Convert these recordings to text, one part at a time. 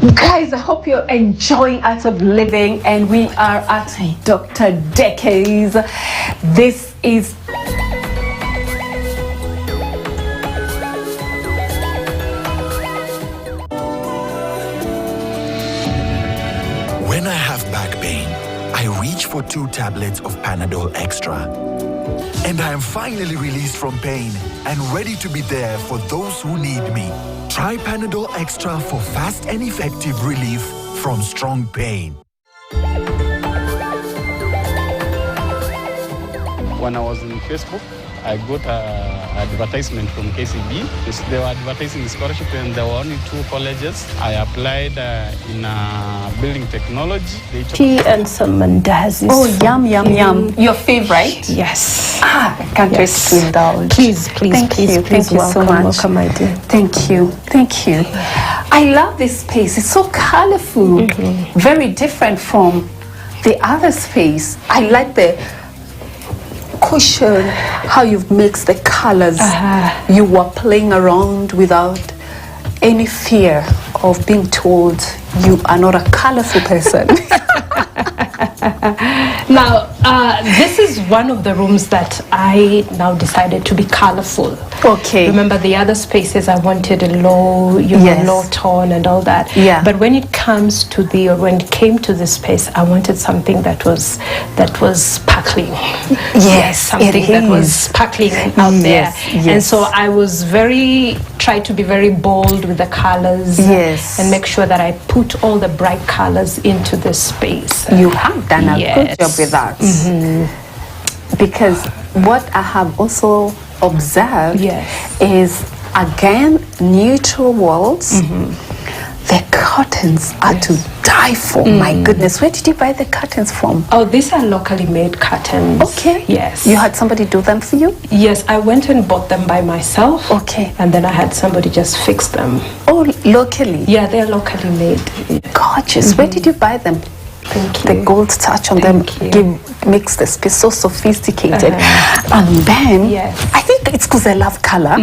Guys, I hope you're enjoying Art of Living, and we are at Dr. Deke's. This is when I have back pain, I reach for 2 tablets of Panadol Extra. And I am finally released from pain and ready to be there for those who need me. Try Panadol Extra for fast and effective relief from strong pain. When I was in Facebook, I got an advertisement from KCB. They were advertising scholarship, and there were only 2 colleges. I applied in building technology. Tea and some mandazis. oh, yum, yum, yum. Your favorite? Yes. I can't resist to indulge. Please, Thank you welcome, so much. Welcome, my dear. Thank you. I love this space. It's so colorful, very different from the other space. I like the cushion, how you've mixed the colors. You were playing around without any fear of being told you are not a colorful person. Now, this is one of the rooms that I now decided to be colorful. Okay. Remember the other spaces I wanted a low, Yes. low tone and all that. Yeah. But when it came to this space, I wanted something that was sparkling. Yes, something it that was is. sparkling out there. Yes. And so I was tried to be very bold with the colors. Yes. And make sure that I put all the bright colors into this space. You have done a good Yes. job with that. Because what I have also observed Yes. is, again, neutral walls. The curtains are to die for. My goodness, where did you buy the curtains from? Oh, these are locally made curtains. Okay. Yes. You had somebody do them for you? Yes, I went and bought them by myself. Okay. And then I had somebody just fix them. Oh, locally? Yeah, they're locally made. Gorgeous. Where did you buy them? Thank you. The gold touch on Thank them makes the space so sophisticated. And then, Yes. I think it's because I love color.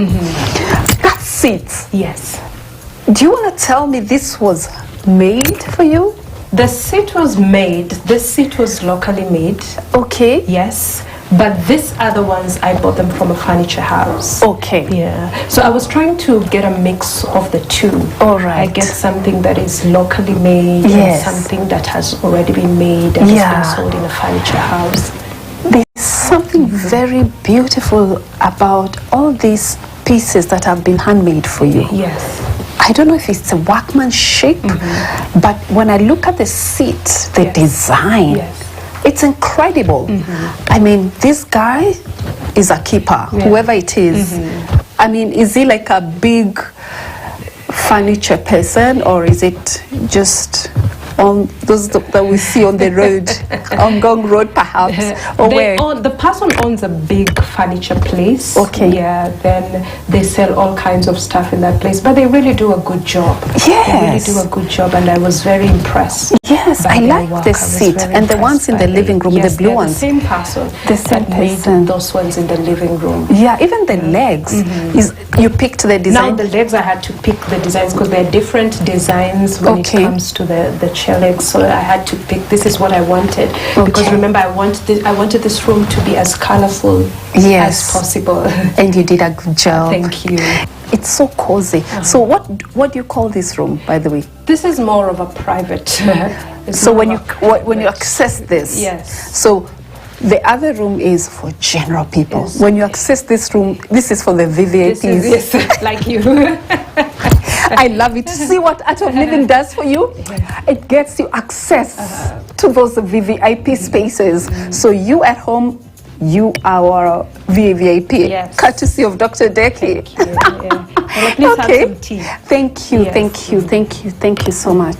That seat. Yes. Do you want to tell me this was made for you? The seat was made. This seat was locally made. Okay. Yes. But these other ones, I bought them from a furniture house. Okay. Yeah. So I was trying to get a mix of the two. All right. I get something that is locally made Yes. and something that has already been made and Yeah. has been sold in a furniture house. There's something very beautiful about all these pieces that have been handmade for you. Yes. I don't know if it's a workmanship, but when I look at the seat, the Yes. design, Yes. it's incredible. I mean, this guy is a keeper, whoever it is. I mean, is he like a big furniture person, or is it just on those that we see on the road, on Gong Road perhaps, or where? The person owns a big furniture place. Okay. Yeah, then they sell all kinds of stuff in that place, but they really do a good job. They really Yes. do a good job, and I was very impressed. Yes, by I their like work. the I was seat very and the impressed ones in by the living room, yes, the blue they're ones. The same person. The same that made person. those ones in the living room. Yeah, even the legs. Is you picked the Now design? the legs, I had to pick the designs because there are different designs when Okay. it comes to the chair legs. So I had to pick. This is what I wanted because Okay. remember I wanted this room to be as colorful Yes. as possible. And you did a good job. Thank you. It's so cozy. So what do you call this room, by the way? This is more of a private. it's So more when of you a when you private- access this, Yes. So the other room is for general people. Yes. When you access this room, this is for the VVIPs. This is yes, like you. I love it. See what Art of Living does for you? It gets you access to those VVIP spaces. So you at home, you are our VVIP, Yes. courtesy of Dr. Deki. Yeah. Well, please have some tea. Thank you, Yes. thank you so much,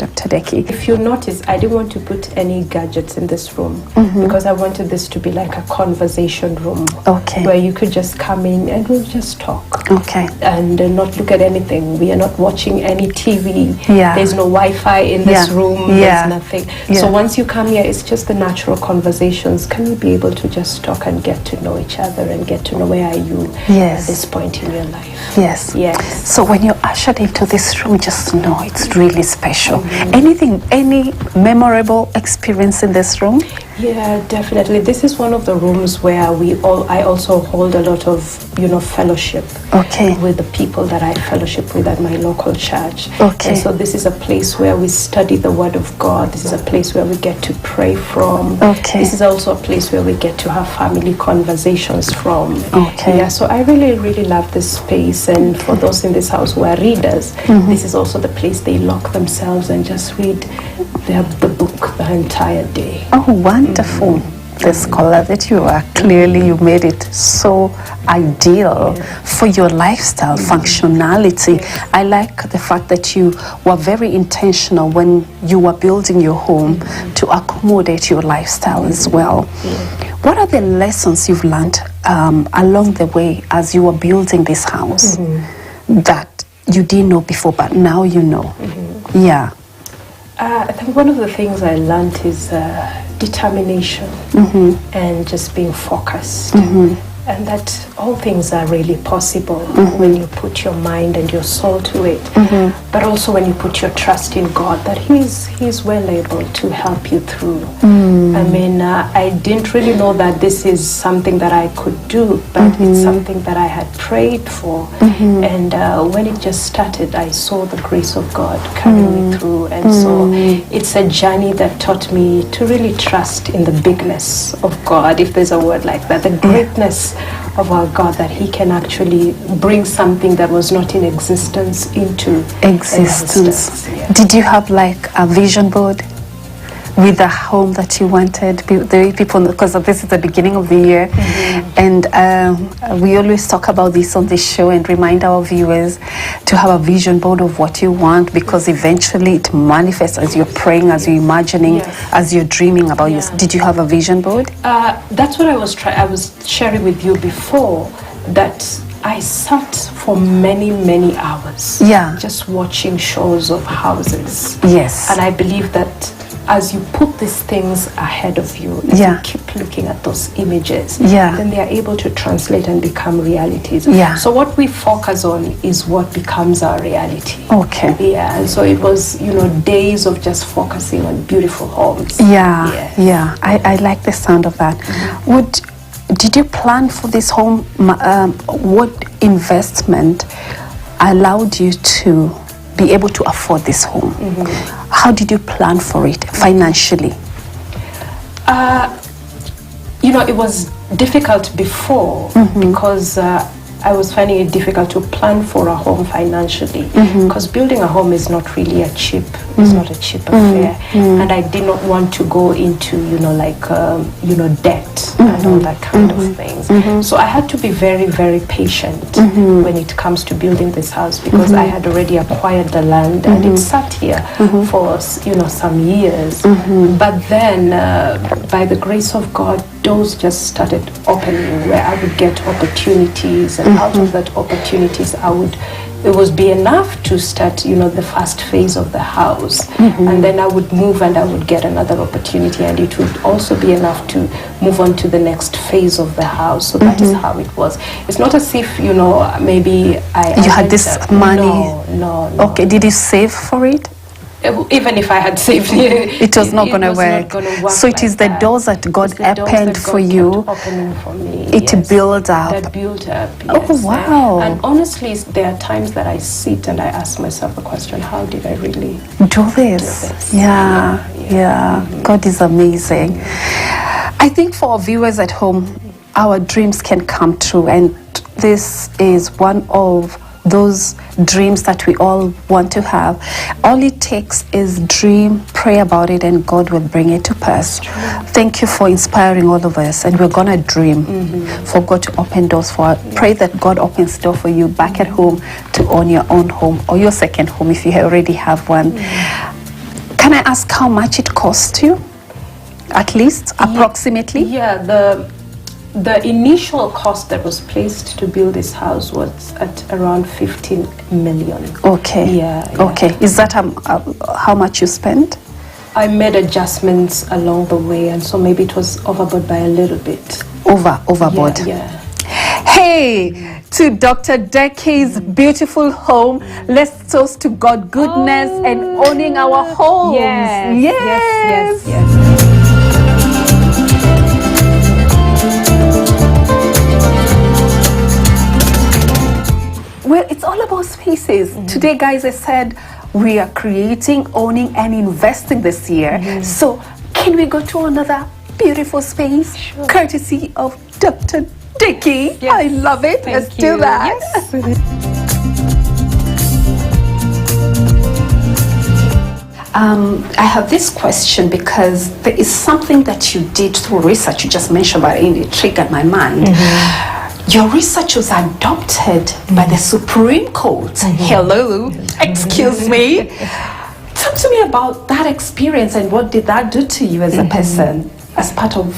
Dr. Deki. If you notice, I didn't want to put any gadgets in this room because I wanted this to be like a conversation room. Okay. Where you could just come in and we'll just talk. Okay. And not look at anything. We are not watching any TV. Yeah. There's no Wi-Fi in this Yeah. room. Yeah. There's nothing. Yeah. So once you come here, it's just the natural conversations. Can we be able to just talk and get to know each other and get to know where are you Yes. at this point in your life? Yes. Yes. Yes. So when you're ushered into this room, just know it's really special. Any memorable experience in this room? Yeah, definitely. This is one of the rooms where I also hold a lot of, fellowship. Okay. With the people that I fellowship with at my local church. Okay. And so this is a place where we study the Word of God. This is a place where we get to pray from. Okay. This is also a place where we get to have family conversations from. Okay. Yeah, so I really, really love this space. And for those in this house who are readers, this is also the place they lock themselves and just read the book the entire day. Oh, wonderful. The scholar that you are, clearly you made it so ideal for your lifestyle, functionality. I like the fact that you were very intentional when you were building your home to accommodate your lifestyle as well. What are the lessons you've learned along the way as you were building this house that you didn't know before, but now you know? Yeah. I think one of the things I learned is determination and just being focused. And that all things are really possible when you put your mind and your soul to it. But also when you put your trust in God, that He's well able to help you through. I mean, I didn't really know that this is something that I could do, but it's something that I had prayed for. And when it just started, I saw the grace of God carrying me through. And so it's a journey that taught me to really trust in the bigness of God, if there's a word like that, the greatness of our God, that He can actually bring something that was not in existence into existence. Yeah. Did you have like a vision board with the home that you wanted? The people, because this is the beginning of the year, and we always talk about this on this show and remind our viewers to have a vision board of what you want, because eventually it manifests as you're praying, as you're imagining, as you're dreaming about yours. Did you have a vision board? That's what I was sharing with you before, that I sat for many, many hours just watching shows of houses. Yes. And I believe that as you put these things ahead of you, if you keep looking at those images, then they are able to translate and become realities. So what we focus on is what becomes our reality. Okay. Yeah, and so it was, days of just focusing on beautiful homes. I like the sound of that. Did you plan for this home? What investment allowed you to be able to afford this home? How did you plan for it financially? It was difficult before because I was finding it difficult to plan for a home financially, because building a home is not really it's not a cheap affair, and I did not want to go into debt and all that kind of things. So I had to be very, very patient when it comes to building this house, because I had already acquired the land and it sat here for some years. But then by the grace of God, doors just started opening where I would get opportunities, and out of that opportunities it would be enough to start the first phase of the house, and then I would move and I would get another opportunity, and it would also be enough to move on to the next phase of the house. So that is how it was. It's not as if maybe you had this money. No. Okay, did you save for it? Even if I had saved it was not going to work. So it is the doors that God opened for you. Opening for me. It built up. That built up. Yes. Oh wow! And honestly, there are times that I sit and I ask myself the question: how did I really do this? Yeah. God is amazing. I think for our viewers at home, our dreams can come true, and this is one of those dreams that we all want to have. All it takes is dream, pray about it, and God will bring it to pass. Thank you for inspiring all of us, and we're gonna dream for God to open doors for us. Pray that God opens door for you back at home to own your own home, or your second home if you already have one. Can I ask how much it cost you? At least, approximately? Yeah, the initial cost that was placed to build this house was at around 15 million. Okay. Yeah. Okay. Is that how much you spent? I made adjustments along the way, and so maybe it was overboard by a little bit. Overboard. Yeah. Hey, to Dr. Deki's beautiful home. Let's toast to God goodness and owning our homes. Yes. Well, it's all about spaces. Today, guys, I said we are creating, owning, and investing this year. So, can we go to another beautiful space, courtesy of Dr. Deki? Yes. I love it. Thank Let's you. do that. Yes. I have this question because there is something that you did through research. You just mentioned about it and it triggered my mind. Your research was adopted by the Supreme Court. Hello, excuse me. Talk to me about that experience and what did that do to you as a person, as part of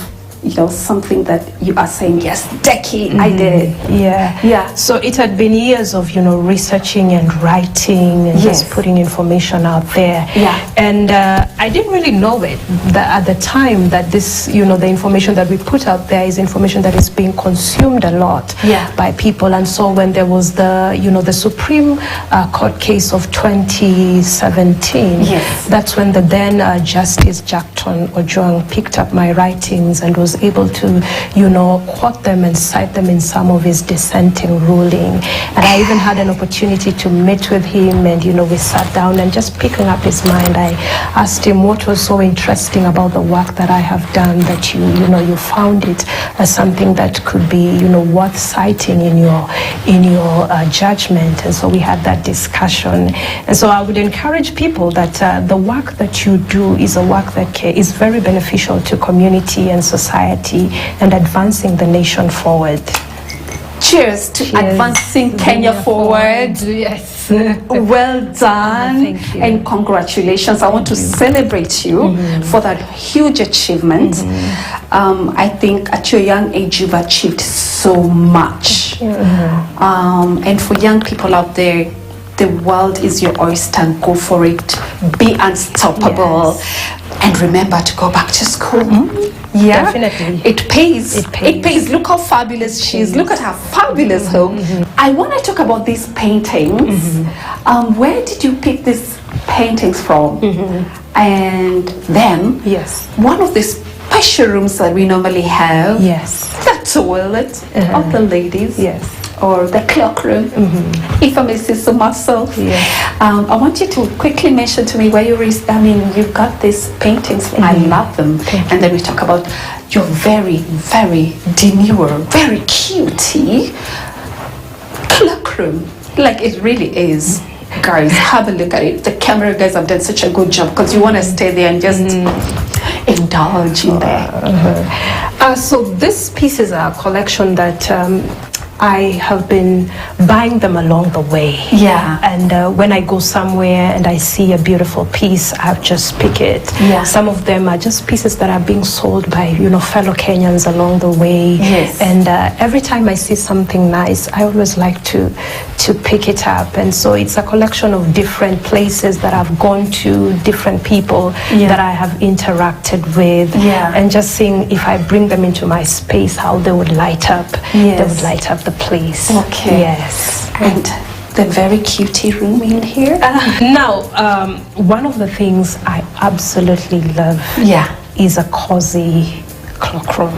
something that you are saying, yes, Deki, I did it. Yeah. So it had been years of, researching and writing and just putting information out there. Yeah. And I didn't really know it at the time that this, the information that we put out there is information that is being consumed a lot by people. And so when there was the Supreme Court case of 2017, that's when the then Justice Jackton Ojwang picked up my writings and was able to, quote them and cite them in some of his dissenting ruling. And I even had an opportunity to meet with him and, we sat down and just picking up his mind, I asked him what was so interesting about the work that I have done that you found it as something that could be, worth citing in your judgment. And so we had that discussion. And so I would encourage people that the work that you do is a work that is very beneficial to community and society and advancing the nation forward. Cheers to advancing Kenya forward. Yes. Well done. Thank you. And congratulations. I want to celebrate you for that huge achievement. I think at your young age you've achieved so much. And for young people out there, the world is your oyster. Go for it. Be unstoppable. And remember to go back to school. Yeah, definitely. It pays. It pays. Look how fabulous she is. Look at her fabulous home. I want to talk about these paintings. Where did you pick these paintings from? And then, one of the special rooms that we normally have, the toilet of the ladies. Or the cloakroom, if I may say so myself. I want you to quickly mention to me where you got these paintings. I love them. And then we talk about your very, very demure, very cutie cloakroom. Like it really is. Guys, have a look at it. The camera guys have done such a good job because you want to stay there and just indulge in there. So this piece is a collection that I have been buying them along the way. And when I go somewhere and I see a beautiful piece, I just pick it. Some of them are just pieces that are being sold by fellow Kenyans along the way. And every time I see something nice, I always like to pick it up. And so it's a collection of different places that I've gone to, different people that I have interacted with, and just seeing if I bring them into my space, how they would light up. They would light up the place. And the very cutie room in here. Now, one of the things I absolutely love is a cozy cloakroom.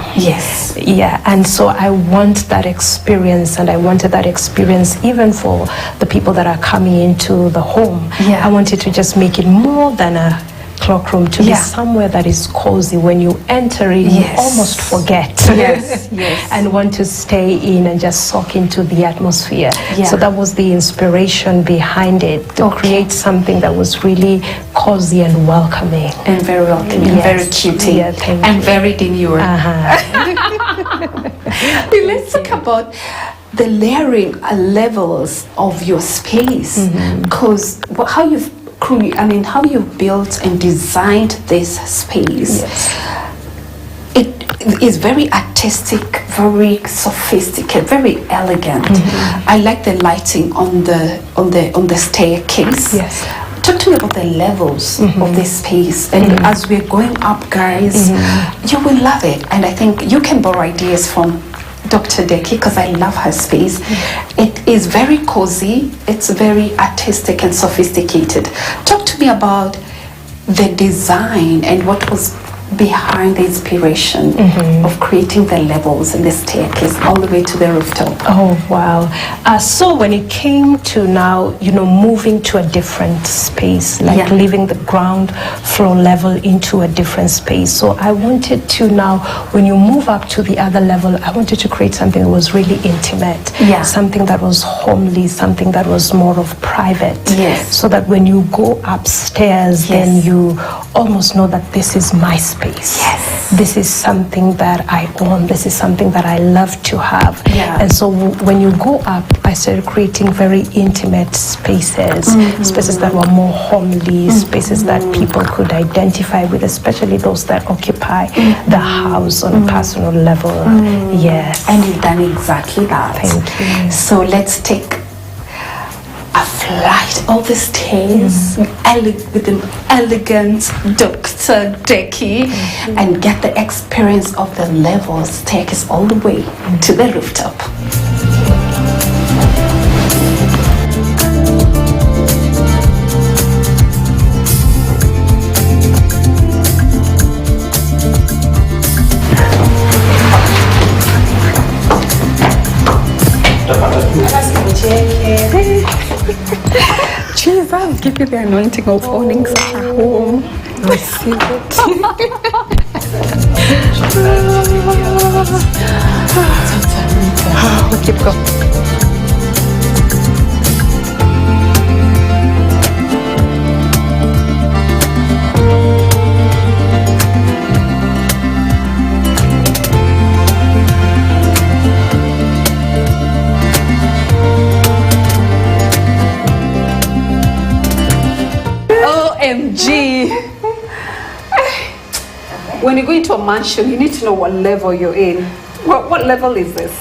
And so I want that experience, and I wanted that experience even for the people that are coming into the home. I wanted to just make it more than a cloakroom, to be somewhere that is cozy. When you enter in, you almost forget and want to stay in and just soak into the atmosphere. So that was the inspiration behind it, to create something that was really cozy and welcoming. And very welcoming, and very cutie, and very demure. Let's talk about the layering levels of your space, because how you've how you built and designed this space. It is very artistic, very sophisticated, very elegant. I like the lighting on the staircase. Talk to me about the levels of this space, and as we're going up, guys, you will love it. And I think you can borrow ideas from Dr. Deki, because I love her space. It is very cozy. It's very artistic and sophisticated. Talk to me about the design and what was behind the inspiration of creating the levels and the staircase all the way to the rooftop. Oh, wow. So when it came to now, moving to a different space, like leaving the ground floor level into a different space. So I wanted to now, when you move up to the other level, I wanted to create something that was really intimate. Something that was homely, something that was more of private. So that when you go upstairs, then you almost know that this is my space. This is something that I own. This is something that I love to have. And so when you go up, I started creating very intimate spaces, spaces that were more homely, spaces that people could identify with, especially those that occupy the house on a personal level. Yes. And you've done exactly that. Thank you. So let's take a flight of the stairs with an elegant Dr. Deki and get the experience of the level staircase all the way to the rooftop. Jesus, give you the anointing of owning such a home. Receive it. We'll keep going. OMG. When you go into a mansion, you need to know what level you're in. What level is this?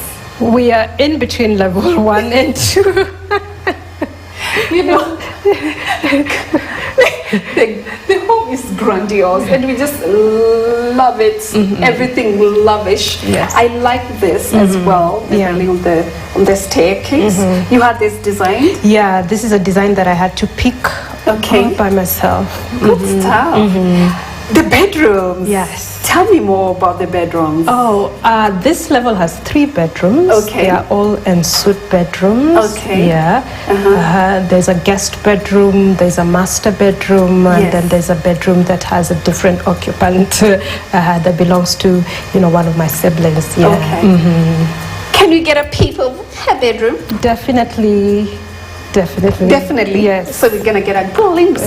We are in between level 1 and 2. You know, the home is grandiose and we just love it. Everything lavish. I like this as well, the building on the staircase. You had this design? Yeah, this is a design that I had to pick by myself. Good stuff. The bedrooms. Yes. Tell me more about the bedrooms. This level has 3 bedrooms. They are all ensuite bedrooms. There's a guest bedroom, there's a master bedroom, and then there's a bedroom that has a different occupant that belongs to, one of my siblings. Can we get a peep of her bedroom? Definitely. Yes. So we're gonna get a glimpse.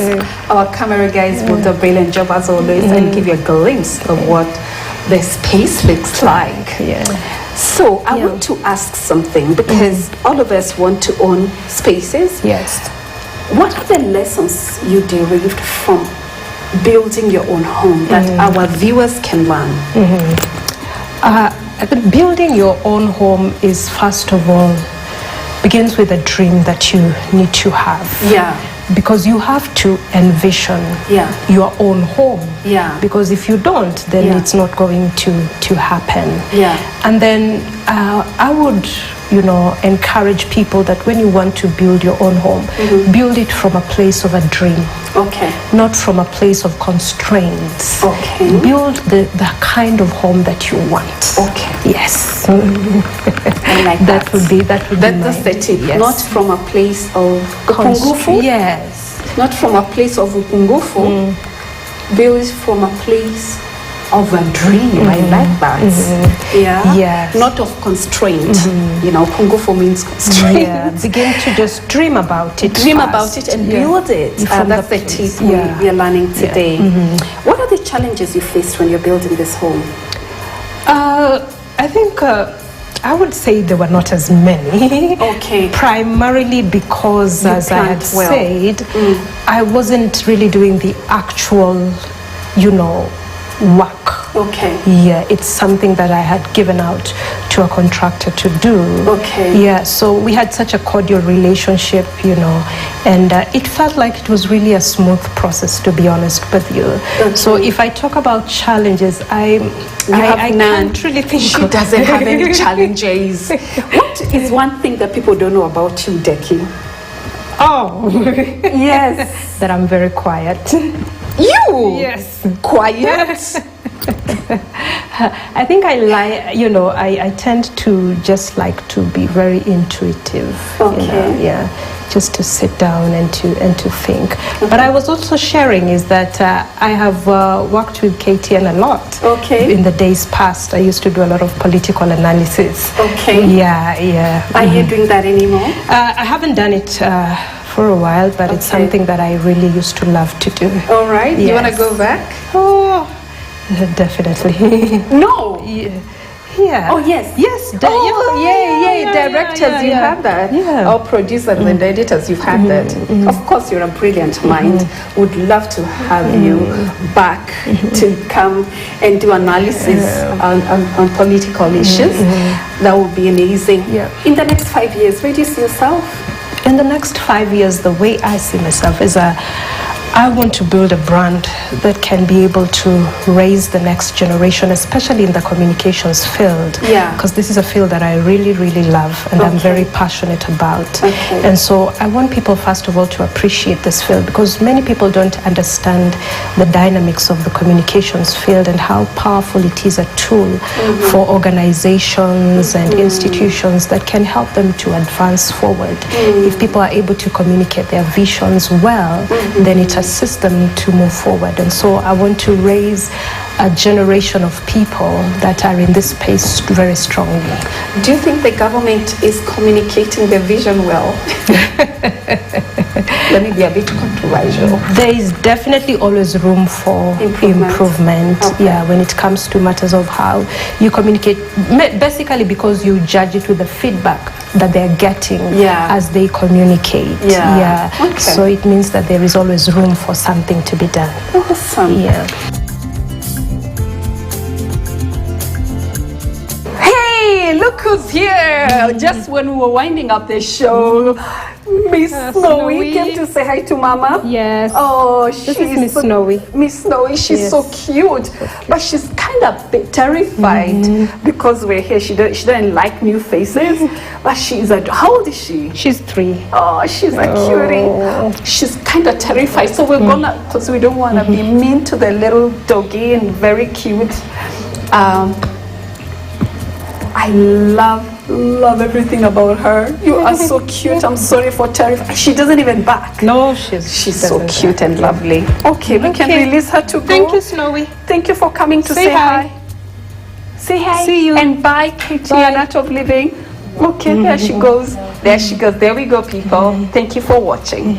Our camera guys will do a brilliant job as always and give you a glimpse of what the space looks like. So I want to ask something because all of us want to own spaces. Yes. What are the lessons you derived from building your own home that our viewers can learn? I think building your own home is, first of all, begins with a dream that you need to have. Because you have to envision your own home. Because if you don't, then it's not going to happen. And then I would, encourage people that when you want to build your own home, build it from a place of a dream. Not from a place of constraints. Build the kind of home that you want. Yes. I like that. That's the tip. Not from a place of upungufu. Not from a place of upungufu. Build from a place of a dream. I like that. Not of constraint. Upungufu means constraint. Begin to just dream about it. About it and build it. That's the tip we are learning today. What are the challenges you faced when you're building this home? I think I would say there were not as many. Primarily because, as I had said, I wasn't really doing the actual, work. Okay. Yeah, it's something that I had given out to a contractor to do. Okay. Yeah, so we had such a cordial relationship, and it felt like it was really a smooth process, to be honest with you. Okay. So if I talk about challenges, I can't really think She doesn't have any challenges. What is one thing that people don't know about you, Deki? Oh, Yes. that I'm very quiet. You? Yes. Quiet? I think I tend to just like to be very intuitive. Okay. Yeah, just to sit down and to think. But I was also sharing is that I have worked with KTN a lot. Okay. In the days past, I used to do a lot of political analysis. Okay. Yeah. Are you doing that anymore? I haven't done it for a while, but it's Okay. something that I really used to love to do. All right. You want to Yes. go back? Oh, definitely. No. Yeah. Oh, yes. Yes. Directors, you have that. Yeah. Or producers and editors, you've had that. Of course, you're a brilliant mind. Would love to have you back to come and do analysis on political issues. That would be amazing. Yeah. In the next 5 years, where do you see yourself? In the next 5 years, the way I see myself is I want to build a brand that can be able to raise the next generation, especially in the communications field. Yeah. Because this is a field that I really, really love and I'm very passionate about. Okay. And so I want people, first of all, to appreciate this field because many people don't understand the dynamics of the communications field and how powerful it is a tool for organizations and institutions that can help them to advance forward. If people are able to communicate their visions well, then it assists them to move forward. And so I want to raise a generation of people that are in this space very strongly. Do you think the government is communicating their vision well? Let me be a bit controversial. There is definitely always room for improvement. Okay. Yeah, when it comes to matters of how you communicate, basically because you judge it with the feedback that they're getting as they communicate. Yeah. Okay. So it means that there is always room for something to be done. Awesome. Yeah. Hey, look who's here! Just when we were winding up the show, Miss Snowy came to say hi to Mama. Yes. Oh, This is Miss Snowy. Miss Snowy, she's so cute, but she's kind of bit terrified because we're here. She doesn't like new faces, but she's how old is she? She's 3. Oh, she's a cutie. She's kind of terrified, so we're gonna, because we don't want to be mean to the little doggy and very cute. I love everything about her. You are so cute. I'm sorry for terrifying. She doesn't even bark. No, she's so cute and lovely. Okay, we can release her to go. Thank you, Snowy. Thank you for coming to say hi. Say hi. See you. And bye, Katie, and Art of Living. Okay, there she goes. There she goes. There we go, people. Thank you for watching.